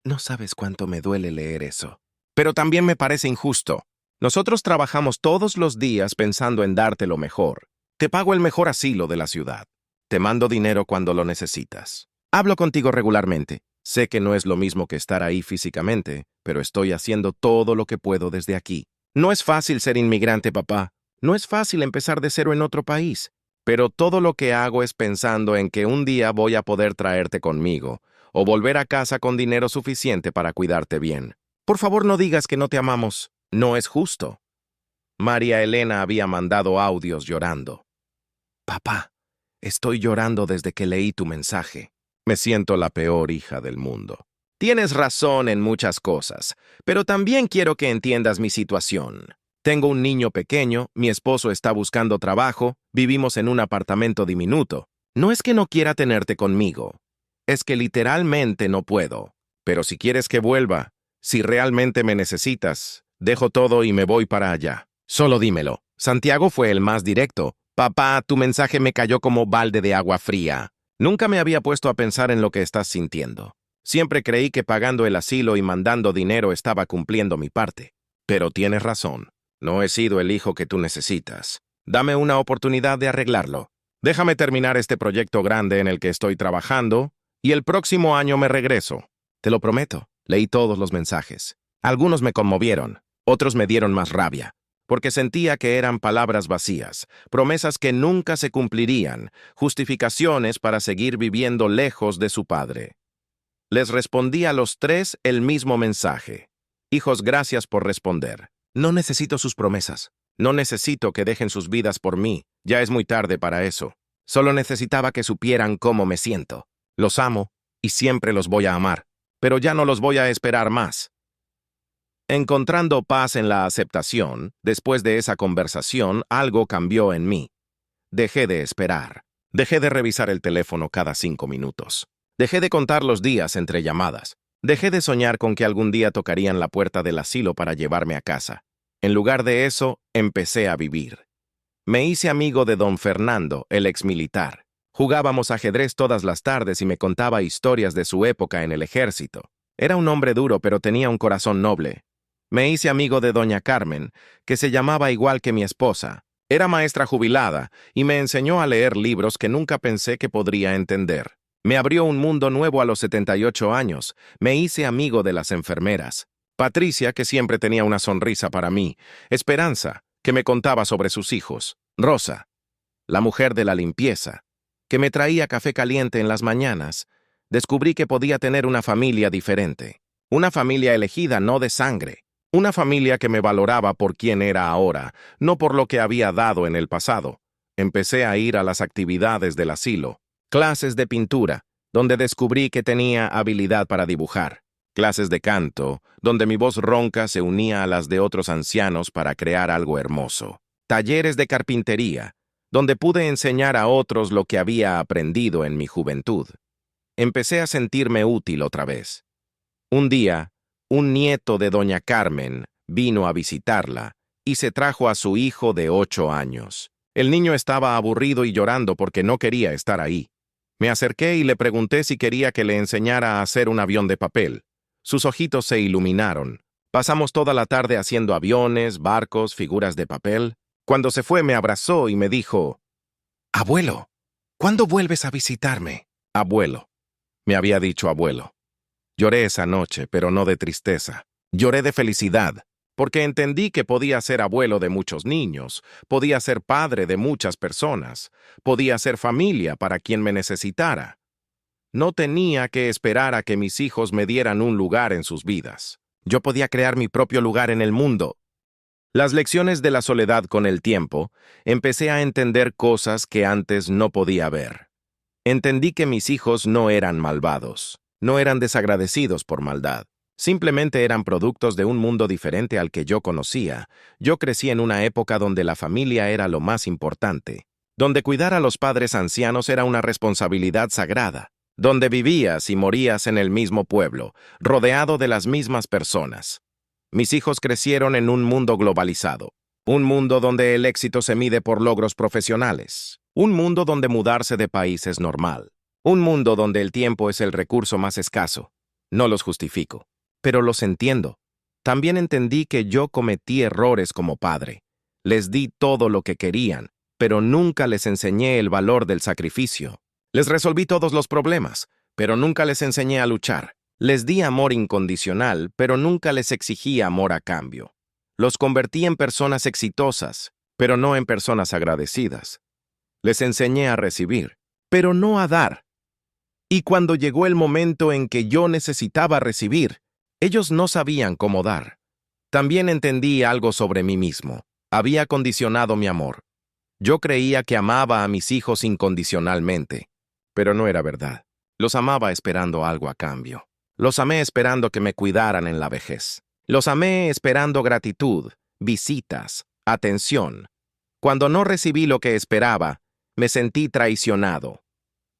No sabes cuánto me duele leer eso. Pero también me parece injusto. Nosotros trabajamos todos los días pensando en darte lo mejor. Te pago el mejor asilo de la ciudad. Te mando dinero cuando lo necesitas. Hablo contigo regularmente. Sé que no es lo mismo que estar ahí físicamente, pero estoy haciendo todo lo que puedo desde aquí. No es fácil ser inmigrante, papá. No es fácil empezar de cero en otro país. Pero todo lo que hago es pensando en que un día voy a poder traerte conmigo, o volver a casa con dinero suficiente para cuidarte bien. Por favor, no digas que no te amamos. No es justo. María Elena había mandado audios llorando. Papá, estoy llorando desde que leí tu mensaje. Me siento la peor hija del mundo. Tienes razón en muchas cosas, pero también quiero que entiendas mi situación. Tengo un niño pequeño, mi esposo está buscando trabajo, vivimos en un apartamento diminuto. No es que no quiera tenerte conmigo, es que literalmente no puedo. Pero si quieres que vuelva, si realmente me necesitas, dejo todo y me voy para allá. Solo dímelo. Santiago fue el más directo. Papá, tu mensaje me cayó como balde de agua fría. Nunca me había puesto a pensar en lo que estás sintiendo. Siempre creí que pagando el asilo y mandando dinero estaba cumpliendo mi parte. Pero tienes razón. No he sido el hijo que tú necesitas. Dame una oportunidad de arreglarlo. Déjame terminar este proyecto grande en el que estoy trabajando y el próximo año me regreso. Te lo prometo. Leí todos los mensajes. Algunos me conmovieron, otros me dieron más rabia, porque sentía que eran palabras vacías, promesas que nunca se cumplirían, justificaciones para seguir viviendo lejos de su padre. Les respondí a los 3 el mismo mensaje. Hijos, gracias por responder. No necesito sus promesas. No necesito que dejen sus vidas por mí. Ya es muy tarde para eso. Solo necesitaba que supieran cómo me siento. Los amo y siempre los voy a amar, pero ya no los voy a esperar más. Encontrando paz en la aceptación, después de esa conversación, algo cambió en mí. Dejé de esperar. Dejé de revisar el teléfono cada 5 minutos. Dejé de contar los días entre llamadas. Dejé de soñar con que algún día tocarían la puerta del asilo para llevarme a casa. En lugar de eso, empecé a vivir. Me hice amigo de don Fernando, el exmilitar. Jugábamos ajedrez todas las tardes y me contaba historias de su época en el ejército. Era un hombre duro, pero tenía un corazón noble. Me hice amigo de doña Carmen, que se llamaba igual que mi esposa. Era maestra jubilada y me enseñó a leer libros que nunca pensé que podría entender. Me abrió un mundo nuevo a los 78 años. Me hice amigo de las enfermeras. Patricia, que siempre tenía una sonrisa para mí. Esperanza, que me contaba sobre sus hijos. Rosa, la mujer de la limpieza, que me traía café caliente en las mañanas. Descubrí que podía tener una familia diferente. Una familia elegida, no de sangre. Una familia que me valoraba por quien era ahora, no por lo que había dado en el pasado. Empecé a ir a las actividades del asilo. Clases de pintura, donde descubrí que tenía habilidad para dibujar. Clases de canto, donde mi voz ronca se unía a las de otros ancianos para crear algo hermoso. Talleres de carpintería, donde pude enseñar a otros lo que había aprendido en mi juventud. Empecé a sentirme útil otra vez. Un día, un nieto de doña Carmen vino a visitarla y se trajo a su hijo de 8 años. El niño estaba aburrido y llorando porque no quería estar ahí. Me acerqué y le pregunté si quería que le enseñara a hacer un avión de papel. Sus ojitos se iluminaron. Pasamos toda la tarde haciendo aviones, barcos, figuras de papel. Cuando se fue me abrazó y me dijo: «Abuelo, ¿cuándo vuelves a visitarme?» Abuelo. Me había dicho abuelo. Lloré esa noche, pero no de tristeza. Lloré de felicidad, porque entendí que podía ser abuelo de muchos niños, podía ser padre de muchas personas, podía ser familia para quien me necesitara. No tenía que esperar a que mis hijos me dieran un lugar en sus vidas. Yo podía crear mi propio lugar en el mundo. Las lecciones de la soledad con el tiempo, empecé a entender cosas que antes no podía ver. Entendí que mis hijos no eran malvados, no eran desagradecidos por maldad. Simplemente eran productos de un mundo diferente al que yo conocía. Yo crecí en una época donde la familia era lo más importante, donde cuidar a los padres ancianos era una responsabilidad sagrada, donde vivías y morías en el mismo pueblo, rodeado de las mismas personas. Mis hijos crecieron en un mundo globalizado, un mundo donde el éxito se mide por logros profesionales, un mundo donde mudarse de país es normal, un mundo donde el tiempo es el recurso más escaso. No los justifico, pero los entiendo. También entendí que yo cometí errores como padre. Les di todo lo que querían, pero nunca les enseñé el valor del sacrificio. Les resolví todos los problemas, pero nunca les enseñé a luchar. Les di amor incondicional, pero nunca les exigí amor a cambio. Los convertí en personas exitosas, pero no en personas agradecidas. Les enseñé a recibir, pero no a dar. Y cuando llegó el momento en que yo necesitaba recibir, ellos no sabían cómo dar. También entendí algo sobre mí mismo. Había condicionado mi amor. Yo creía que amaba a mis hijos incondicionalmente, pero no era verdad. Los amaba esperando algo a cambio. Los amé esperando que me cuidaran en la vejez. Los amé esperando gratitud, visitas, atención. Cuando no recibí lo que esperaba, me sentí traicionado.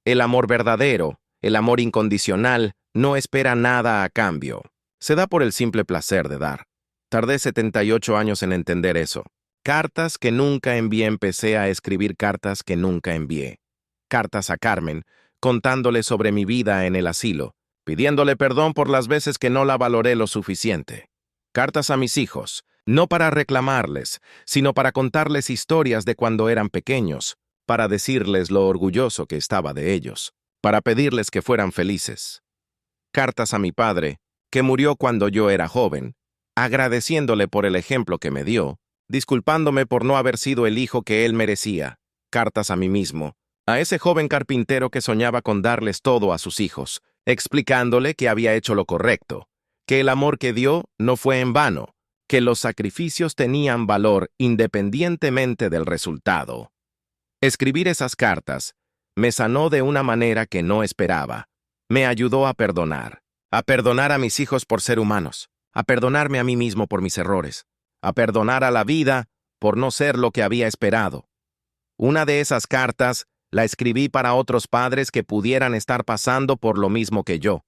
El amor verdadero, el amor incondicional, no espera nada a cambio. Se da por el simple placer de dar. Tardé 78 años en entender eso. Cartas que nunca envié, empecé a escribir cartas que nunca envié. Cartas a Carmen, contándole sobre mi vida en el asilo, pidiéndole perdón por las veces que no la valoré lo suficiente. Cartas a mis hijos, no para reclamarles, sino para contarles historias de cuando eran pequeños, para decirles lo orgulloso que estaba de ellos, para pedirles que fueran felices. Cartas a mi padre, que murió cuando yo era joven, agradeciéndole por el ejemplo que me dio, disculpándome por no haber sido el hijo que él merecía. Cartas a mí mismo, a ese joven carpintero que soñaba con darles todo a sus hijos, explicándole que había hecho lo correcto, que el amor que dio no fue en vano, que los sacrificios tenían valor independientemente del resultado. Escribir esas cartas me sanó de una manera que no esperaba. Me ayudó a perdonar a mis hijos por ser humanos, a perdonarme a mí mismo por mis errores, a perdonar a la vida por no ser lo que había esperado. Una de esas cartas la escribí para otros padres que pudieran estar pasando por lo mismo que yo.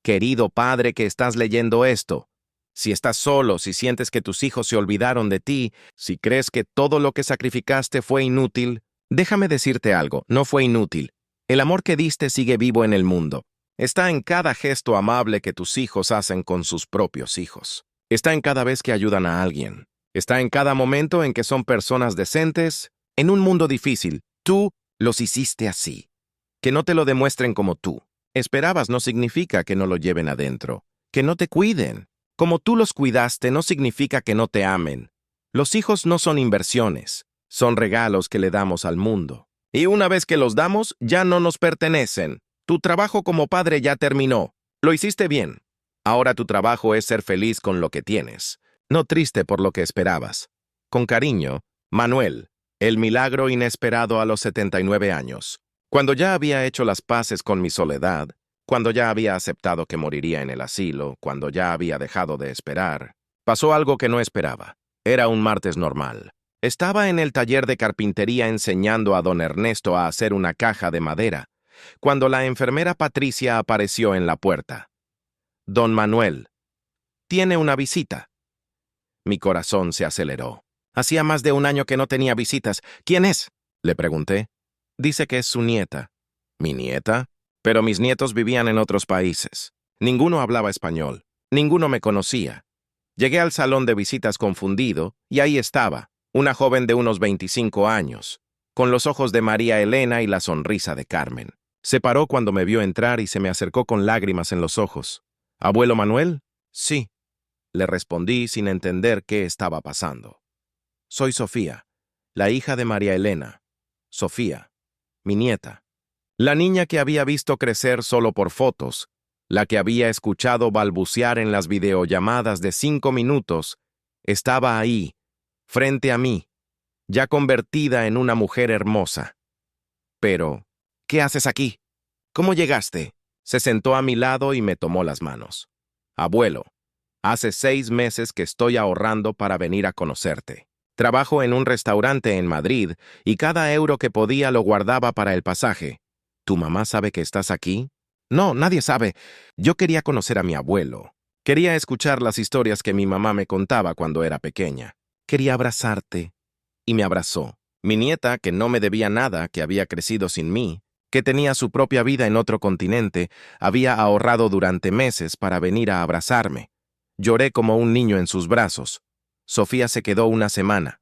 Querido padre que estás leyendo esto, si estás solo, si sientes que tus hijos se olvidaron de ti, si crees que todo lo que sacrificaste fue inútil, déjame decirte algo, no fue inútil. El amor que diste sigue vivo en el mundo. Está en cada gesto amable que tus hijos hacen con sus propios hijos. Está en cada vez que ayudan a alguien. Está en cada momento en que son personas decentes. En un mundo difícil, tú los hiciste así. Que no te lo demuestren como tú esperabas no significa que no lo lleven adentro, que no te cuiden. Como tú los cuidaste no significa que no te amen. Los hijos no son inversiones, son regalos que le damos al mundo. Y una vez que los damos, ya no nos pertenecen. Tu trabajo como padre ya terminó. Lo hiciste bien. Ahora tu trabajo es ser feliz con lo que tienes, no triste por lo que esperabas. Con cariño, Manuel, el milagro inesperado a los 79 años. Cuando ya había hecho las paces con mi soledad, cuando ya había aceptado que moriría en el asilo, cuando ya había dejado de esperar, pasó algo que no esperaba. Era un martes normal. Estaba en el taller de carpintería enseñando a don Ernesto a hacer una caja de madera, cuando la enfermera Patricia apareció en la puerta. Don Manuel, tiene una visita. Mi corazón se aceleró. Hacía más de un año que no tenía visitas. ¿Quién es?, le pregunté. Dice que es su nieta. ¿Mi nieta? Pero mis nietos vivían en otros países. Ninguno hablaba español. Ninguno me conocía. Llegué al salón de visitas confundido, y ahí estaba, una joven de unos 25 años, con los ojos de María Elena y la sonrisa de Carmen. Se paró cuando me vio entrar y se me acercó con lágrimas en los ojos. ¿Abuelo Manuel? Sí, le respondí sin entender qué estaba pasando. Soy Sofía, la hija de María Elena. Sofía, mi nieta. La niña que había visto crecer solo por fotos, la que había escuchado balbucear en las videollamadas de 5 minutos, estaba ahí, frente a mí, ya convertida en una mujer hermosa. Pero, ¿qué haces aquí? ¿Cómo llegaste? Se sentó a mi lado y me tomó las manos. Abuelo, hace 6 meses que estoy ahorrando para venir a conocerte. Trabajo en un restaurante en Madrid y cada euro que podía lo guardaba para el pasaje. ¿Tu mamá sabe que estás aquí? No, nadie sabe. Yo quería conocer a mi abuelo. Quería escuchar las historias que mi mamá me contaba cuando era pequeña. Quería abrazarte. Y me abrazó. Mi nieta, que no me debía nada, que había crecido sin mí, que tenía su propia vida en otro continente, había ahorrado durante meses para venir a abrazarme. Lloré como un niño en sus brazos. Sofía se quedó una semana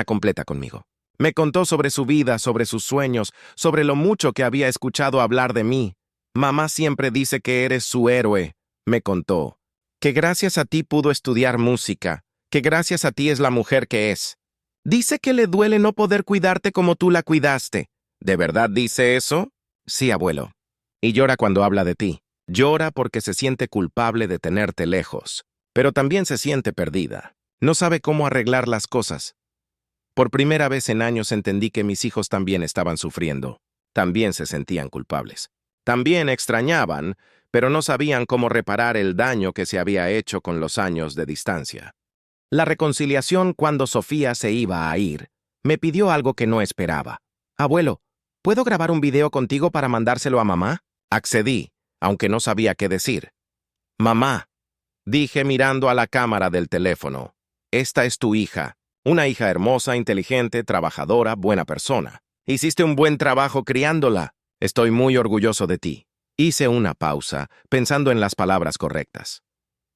completa conmigo. Me contó sobre su vida, sobre sus sueños, sobre lo mucho que había escuchado hablar de mí. Mamá siempre dice que eres su héroe, me contó. Que gracias a ti pudo estudiar música, que gracias a ti es la mujer que es. Dice que le duele no poder cuidarte como tú la cuidaste. ¿De verdad dice eso? Sí, abuelo. Y llora cuando habla de ti. Llora porque se siente culpable de tenerte lejos, pero también se siente perdida. No sabe cómo arreglar las cosas. Por primera vez en años entendí que mis hijos también estaban sufriendo. También se sentían culpables. También extrañaban, pero no sabían cómo reparar el daño que se había hecho con los años de distancia. La reconciliación cuando Sofía se iba a ir, me pidió algo que no esperaba. Abuelo, ¿puedo grabar un video contigo para mandárselo a mamá? Accedí, aunque no sabía qué decir. Mamá, dije mirando a la cámara del teléfono, esta es tu hija. Una hija hermosa, inteligente, trabajadora, buena persona. Hiciste un buen trabajo criándola. Estoy muy orgulloso de ti. Hice una pausa, pensando en las palabras correctas.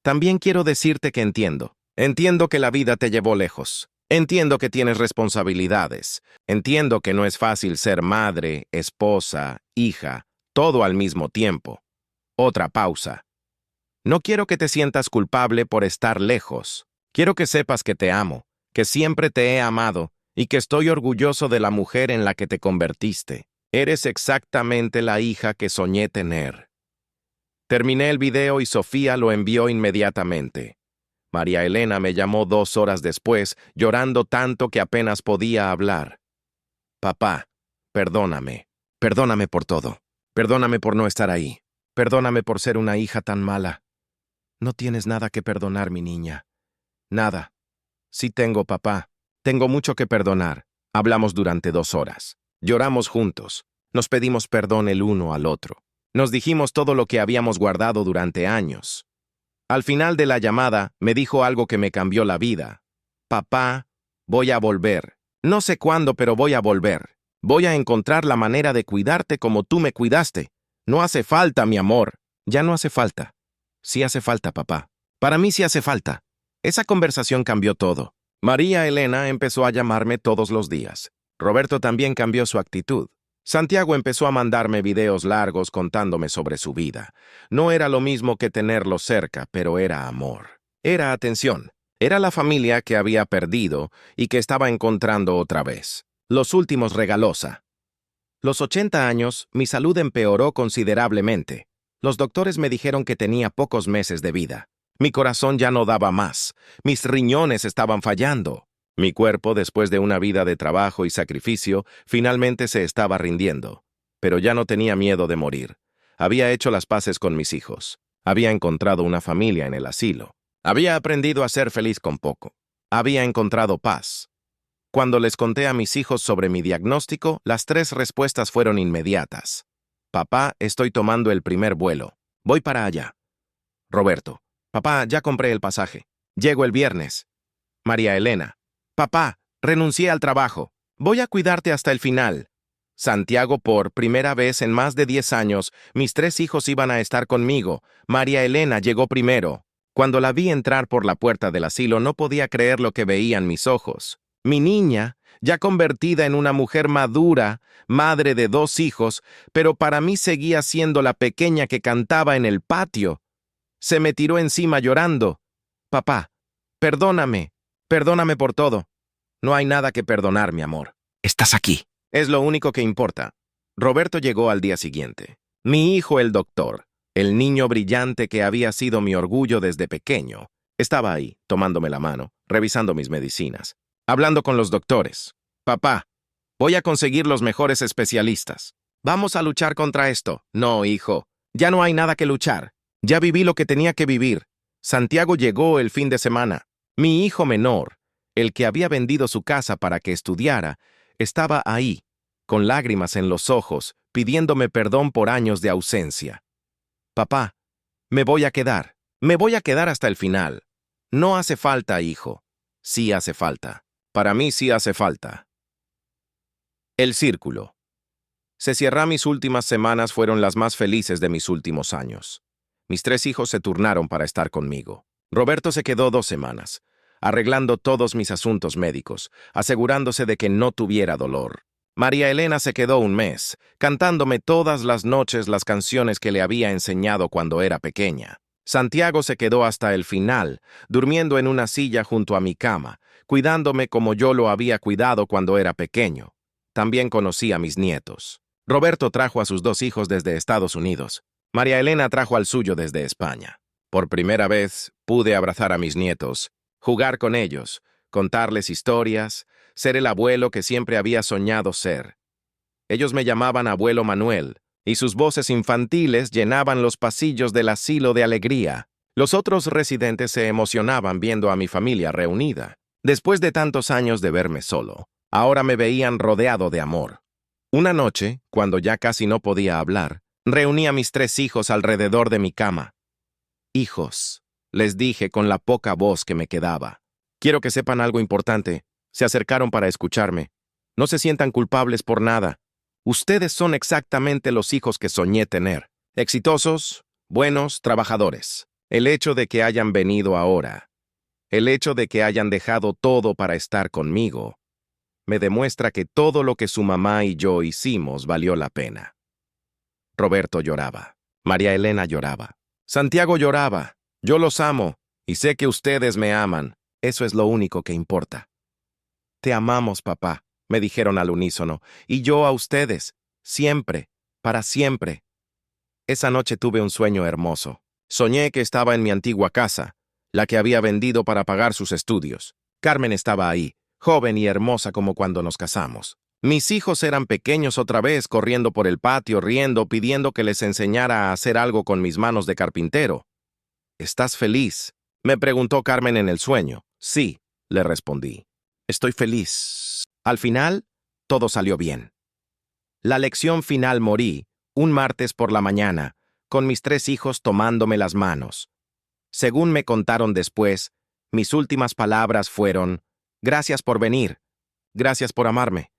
También quiero decirte que entiendo. Entiendo que la vida te llevó lejos. Entiendo que tienes responsabilidades. Entiendo que no es fácil ser madre, esposa, hija, todo al mismo tiempo. Otra pausa. No quiero que te sientas culpable por estar lejos. Quiero que sepas que te amo, que siempre te he amado y que estoy orgulloso de la mujer en la que te convertiste. Eres exactamente la hija que soñé tener. Terminé el video y Sofía lo envió inmediatamente. María Elena me llamó 2 horas después, llorando tanto que apenas podía hablar. Papá, perdóname. Perdóname por todo. Perdóname por no estar ahí. Perdóname por ser una hija tan mala. No tienes nada que perdonar, mi niña. Nada. Sí tengo, papá. Tengo mucho que perdonar. Hablamos durante 2 horas. Lloramos juntos. Nos pedimos perdón el uno al otro. Nos dijimos todo lo que habíamos guardado durante años. Al final de la llamada, me dijo algo que me cambió la vida. Papá, voy a volver. No sé cuándo, pero voy a volver. Voy a encontrar la manera de cuidarte como tú me cuidaste. No hace falta, mi amor. Ya no hace falta. Sí hace falta, papá. Para mí sí hace falta. Esa conversación cambió todo. María Elena empezó a llamarme todos los días. Roberto también cambió su actitud. Santiago empezó a mandarme videos largos contándome sobre su vida. No era lo mismo que tenerlo cerca, pero era amor. Era atención. Era la familia que había perdido y que estaba encontrando otra vez. Los últimos regalosa. Los 80 años, mi salud empeoró considerablemente. Los doctores me dijeron que tenía pocos meses de vida. Mi corazón ya no daba más. Mis riñones estaban fallando. Mi cuerpo, después de una vida de trabajo y sacrificio, finalmente se estaba rindiendo. pero ya no tenía miedo de morir. Había hecho las paces con mis hijos. Había encontrado una familia en el asilo. Había aprendido a ser feliz con poco. Había encontrado paz. Cuando les conté a mis hijos sobre mi diagnóstico, las 3 respuestas fueron inmediatas. Papá, estoy tomando el primer vuelo. Voy para allá. Roberto, papá, ya compré el pasaje. Llego el viernes. María Elena, papá, renuncié al trabajo. Voy a cuidarte hasta el final. Santiago, por primera vez en más de 10 años, mis 3 hijos iban a estar conmigo. María Elena llegó primero. Cuando la vi entrar por la puerta del asilo, no podía creer lo que veían mis ojos. Mi niña, ya convertida en una mujer madura, madre de 2 hijos, pero para mí seguía siendo la pequeña que cantaba en el patio. Se me tiró encima llorando. Papá, perdóname, perdóname por todo. No hay nada que perdonar, mi amor. Estás aquí. Es lo único que importa. Roberto llegó al día siguiente. Mi hijo, el doctor, el niño brillante que había sido mi orgullo desde pequeño, estaba ahí, tomándome la mano, revisando mis medicinas, hablando con los doctores. Papá, voy a conseguir los mejores especialistas. Vamos a luchar contra esto. No, hijo, ya no hay nada que luchar. Ya viví lo que tenía que vivir. Santiago llegó el fin de semana. Mi hijo menor, el que había vendido su casa para que estudiara, estaba ahí, con lágrimas en los ojos, pidiéndome perdón por años de ausencia. Papá, me voy a quedar. Me voy a quedar hasta el final. No hace falta, hijo. Sí hace falta. Para mí sí hace falta. El círculo. Se cierra. Mis últimas semanas fueron las más felices de mis últimos años. Mis 3 hijos se turnaron para estar conmigo. Roberto se quedó 2 semanas, arreglando todos mis asuntos médicos, asegurándose de que no tuviera dolor. María Elena se quedó 1 mes, cantándome todas las noches las canciones que le había enseñado cuando era pequeña. Santiago se quedó hasta el final, durmiendo en una silla junto a mi cama, cuidándome como yo lo había cuidado cuando era pequeño. También conocí a mis nietos. Roberto trajo a sus 2 hijos desde Estados Unidos. María Elena trajo al suyo desde España. Por primera vez pude abrazar a mis nietos, jugar con ellos, contarles historias, ser el abuelo que siempre había soñado ser. Ellos me llamaban abuelo Manuel, y sus voces infantiles llenaban los pasillos del asilo de alegría. Los otros residentes se emocionaban viendo a mi familia reunida. Después de tantos años de verme solo, ahora me veían rodeado de amor. Una noche, cuando ya casi no podía hablar, reuní a mis 3 hijos alrededor de mi cama. Hijos, les dije con la poca voz que me quedaba. Quiero que sepan algo importante. Se acercaron para escucharme. No se sientan culpables por nada. Ustedes son exactamente los hijos que soñé tener. Exitosos, buenos, trabajadores. El hecho de que hayan venido ahora, el hecho de que hayan dejado todo para estar conmigo, me demuestra que todo lo que su mamá y yo hicimos valió la pena. Roberto lloraba. María Elena lloraba. Santiago lloraba. Yo los amo, y sé que ustedes me aman. Eso es lo único que importa. Te amamos, papá, me dijeron al unísono, y yo a ustedes, siempre, para siempre. Esa noche tuve un sueño hermoso. Soñé que estaba en mi antigua casa, la que había vendido para pagar sus estudios. Carmen estaba ahí, joven y hermosa como cuando nos casamos. Mis hijos eran pequeños otra vez, corriendo por el patio, riendo, pidiendo que les enseñara a hacer algo con mis manos de carpintero. ¿Estás feliz?, me preguntó Carmen en el sueño. Sí, le respondí. Estoy feliz. Al final, todo salió bien. La lección final morí, un martes por la mañana, con mis 3 hijos tomándome las manos. Según me contaron después, mis últimas palabras fueron: gracias por venir, gracias por amarme.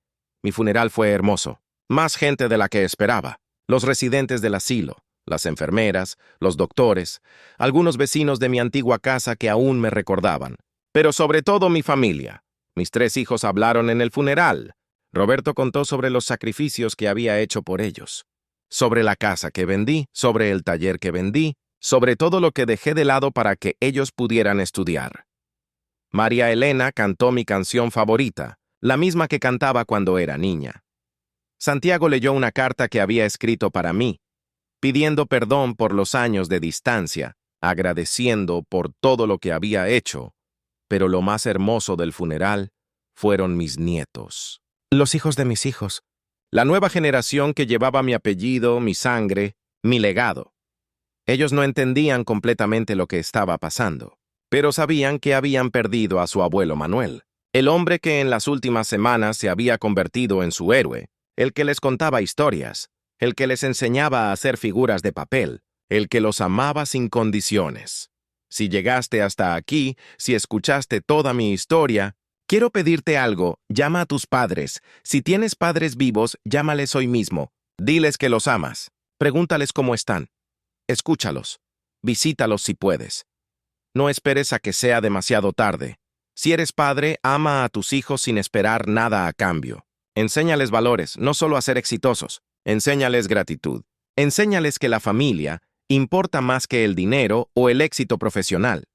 Mi funeral fue hermoso. Más gente de la que esperaba. Los residentes del asilo, las enfermeras, los doctores, algunos vecinos de mi antigua casa que aún me recordaban. Pero sobre todo mi familia. Mis 3 hijos hablaron en el funeral. Roberto contó sobre los sacrificios que había hecho por ellos, sobre la casa que vendí, sobre el taller que vendí, sobre todo lo que dejé de lado para que ellos pudieran estudiar. María Elena cantó mi canción favorita, la misma que cantaba cuando era niña. Santiago leyó una carta que había escrito para mí, pidiendo perdón por los años de distancia, agradeciendo por todo lo que había hecho, pero lo más hermoso del funeral fueron mis nietos. Los hijos de mis hijos. La nueva generación que llevaba mi apellido, mi sangre, mi legado. Ellos no entendían completamente lo que estaba pasando, pero sabían que habían perdido a su abuelo Manuel, el hombre que en las últimas semanas se había convertido en su héroe, el que les contaba historias, el que les enseñaba a hacer figuras de papel, el que los amaba sin condiciones. Si llegaste hasta aquí, si escuchaste toda mi historia, quiero pedirte algo, llama a tus padres. Si tienes padres vivos, llámales hoy mismo. Diles que los amas. Pregúntales cómo están. Escúchalos. Visítalos si puedes. No esperes a que sea demasiado tarde. Si eres padre, ama a tus hijos sin esperar nada a cambio. Enséñales valores, no solo a ser exitosos. Enséñales gratitud. Enséñales que la familia importa más que el dinero o el éxito profesional.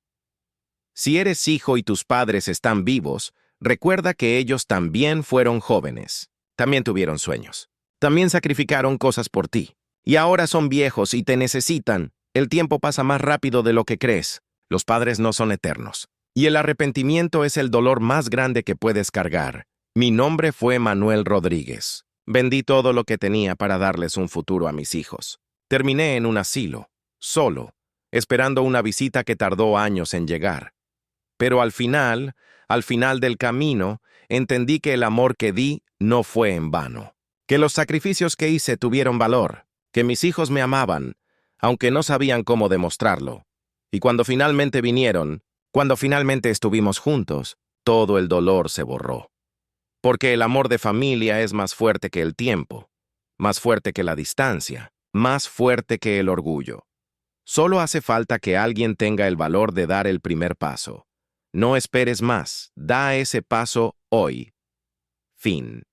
Si eres hijo y tus padres están vivos, recuerda que ellos también fueron jóvenes. También tuvieron sueños. También sacrificaron cosas por ti. Y ahora son viejos y te necesitan. El tiempo pasa más rápido de lo que crees. Los padres no son eternos. Y el arrepentimiento es el dolor más grande que puedes cargar. Mi nombre fue Manuel Rodríguez. Vendí todo lo que tenía para darles un futuro a mis hijos. Terminé en un asilo, solo, esperando una visita que tardó años en llegar. Pero al final del camino, entendí que el amor que di no fue en vano, que los sacrificios que hice tuvieron valor, que mis hijos me amaban, aunque no sabían cómo demostrarlo. Y cuando finalmente vinieron, cuando finalmente estuvimos juntos, todo el dolor se borró. Porque el amor de familia es más fuerte que el tiempo, más fuerte que la distancia, más fuerte que el orgullo. Solo hace falta que alguien tenga el valor de dar el primer paso. No esperes más, da ese paso hoy. Fin.